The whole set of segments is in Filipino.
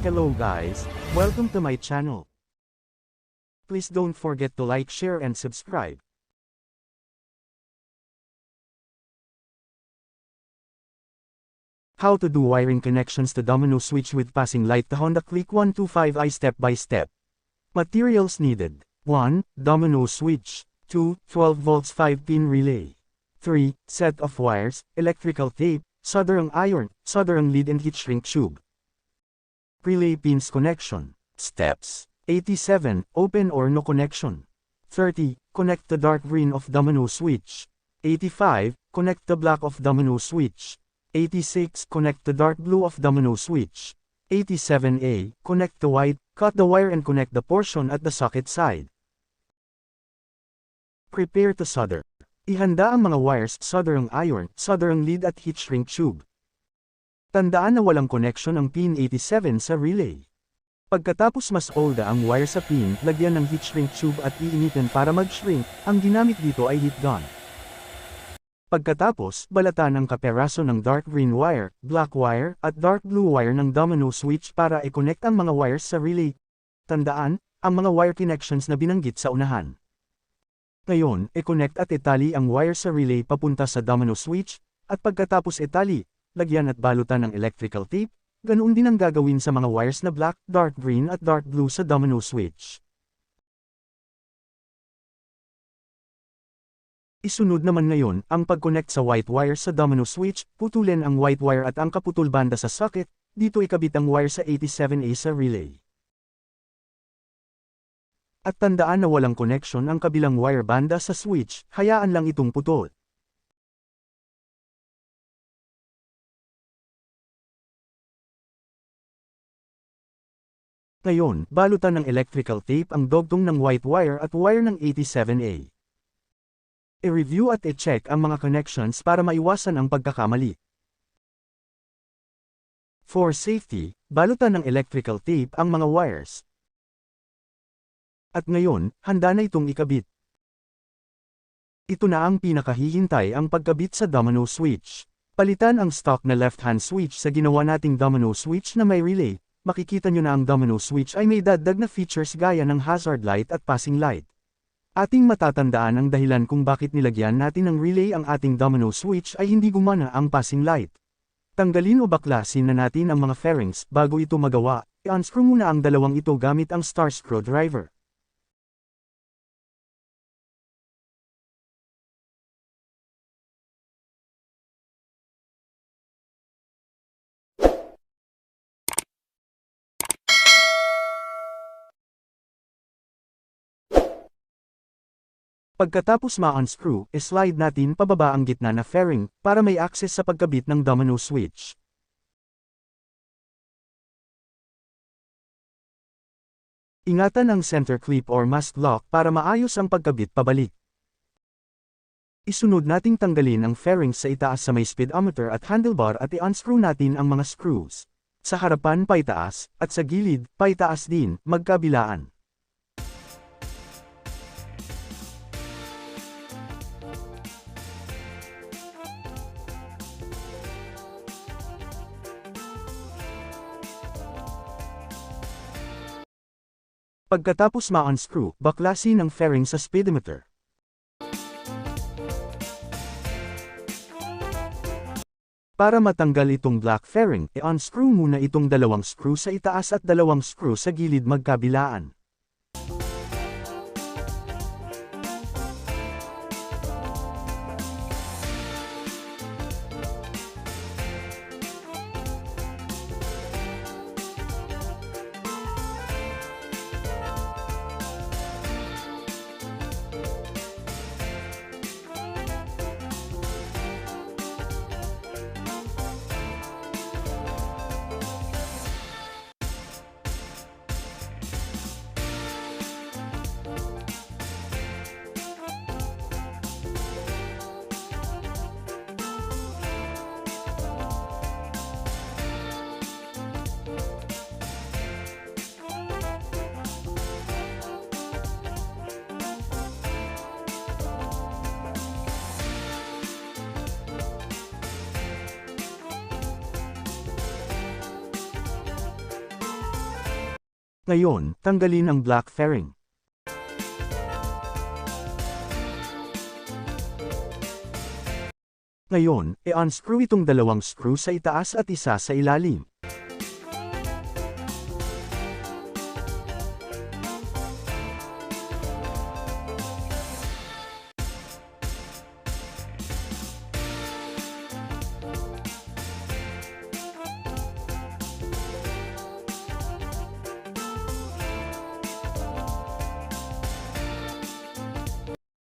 Hello guys, welcome to my channel. Please don't forget to like, share and subscribe. How to do wiring connections to domino switch with passing light to Honda Click 125i step by step. Materials needed. 1. Domino switch. 2. 12 volts 5-pin relay. 3. Set of wires, electrical tape, soldering iron, soldering lead and heat shrink tube. Relay pins connection. Steps. 87. Open or no connection. 30. Connect the dark green of domino switch. 85. Connect the black of domino switch. 86. Connect the dark blue of domino switch. 87A. Connect the white, cut the wire and connect the portion at the socket side. Prepare to solder. Ihanda ang mga wires, soldering iron, soldering lead at heat shrink tube. Tandaan na walang connection ang pin 87 sa relay. Pagkatapos mas olda ang wire sa pin, lagyan ng heat shrink tube at iinitin para mag-shrink. Ang ginamit dito ay heat gun. Pagkatapos, balatan ang kaperaso ng dark green wire, black wire, at dark blue wire ng domino switch para i-connect ang mga wires sa relay. Tandaan, ang mga wire connections na binanggit sa unahan. Ngayon, i-connect at itali ang wire sa relay papunta sa domino switch, at pagkatapos itali, lagyan at balutan ng electrical tape, ganoon din ang gagawin sa mga wires na black, dark green at dark blue sa domino switch. Isunod naman ngayon, ang pag-connect sa white wire sa domino switch, putulin ang white wire at ang kaputol banda sa socket, dito ikabit ang wire sa 87A sa relay. At tandaan na walang connection ang kabilang wire banda sa switch, hayaan lang itong putol. Ngayon, balutan ng electrical tape ang dugtong ng white wire at wire ng 87A. I-review at i-check ang mga connections para maiwasan ang pagkakamali. For safety, balutan ng electrical tape ang mga wires. At ngayon, handa na itong ikabit. Ito na ang pinakahihintay ang pagkabit sa domino switch. Palitan ang stock na left-hand switch sa ginawa nating domino switch na may relay. Makikita nyo na ang domino switch ay may dagdag na features gaya ng hazard light at passing light. Ating matatandaan ang dahilan kung bakit nilagyan natin ng relay ang ating domino switch ay hindi gumana ang passing light. Tanggalin o baklasin na natin ang mga fairings bago ito magawa. I-unscrew muna ang dalawang ito gamit ang star screwdriver. Pagkatapos ma-unscrew, slide natin pababa ang gitna na fairing, para may access sa pagkabit ng domino switch. Ingatan ang center clip or must lock para maayos ang pagkabit pabalik. Isunod nating tanggalin ang fairings sa itaas sa may speedometer at handlebar at i-unscrew natin ang mga screws. Sa harapan paitaas, at sa gilid, paitaas din, magkabilaan. Pagkatapos ma-unscrew, baklasin ang fairing sa speedometer. Para matanggal itong black fairing, i-unscrew muna itong dalawang screw sa itaas at dalawang screw sa gilid magkabilaan. Ngayon, tanggalin ang black fairing. Ngayon, i-unscrew itong dalawang screw sa itaas at isa sa ilalim.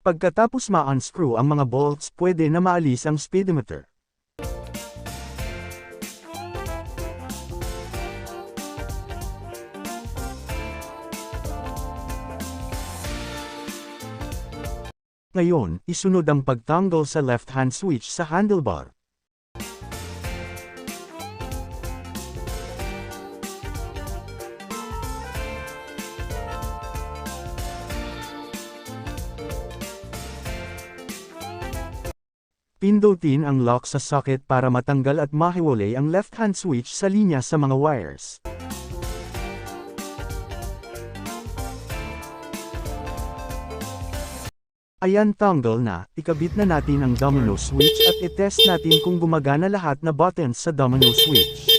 Pagkatapos ma-unscrew ang mga bolts, pwede na maalis ang speedometer. Ngayon, isunod ang pagtanggal sa left-hand switch sa handlebar. Pindutin ang lock sa socket para matanggal at mahiwalay ang left-hand switch sa linya sa mga wires. Ayan, tanggal na, ikabit na natin ang domino switch at i-test natin kung gumagana lahat na buttons sa domino switch.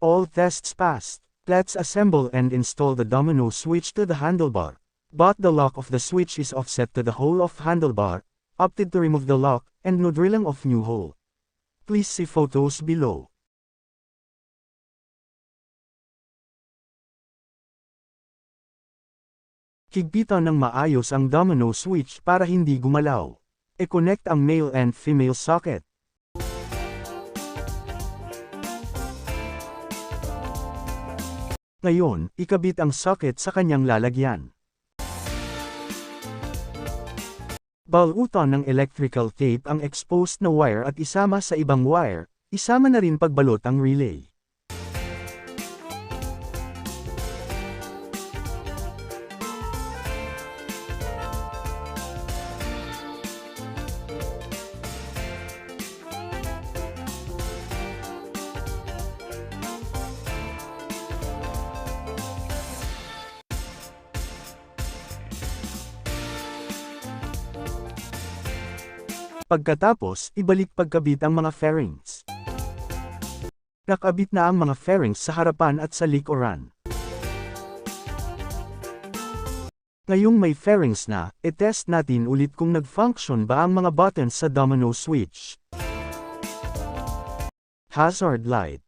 All tests passed. Let's assemble and install the domino switch to the handlebar. But the lock of the switch is offset to the hole of handlebar. Opted to remove the lock, and no drilling of new hole. Please see photos below. Higpitan ng maayos ang domino switch para hindi gumalaw. I-connect ang male and female socket. Ngayon, ikabit ang socket sa kanyang lalagyan. Balutan ng electrical tape ang exposed na wire at isama sa ibang wire, isama na rin pagbalot ang relay. Pagkatapos, ibalik pagkabit ang mga fairings. Nakabit na ang mga fairings sa harapan at sa likuran. Ngayong may fairings na, i-test natin ulit kung nag-function ba ang mga buttons sa domino switch. Hazard light.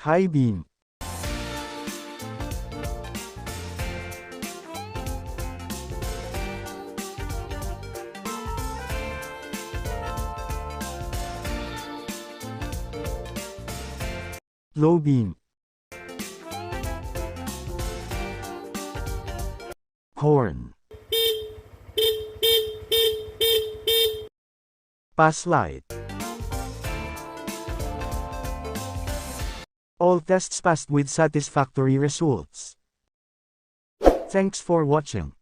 High beam. Low beam. Horn. Pass light. All tests passed with satisfactory results. Thanks for watching.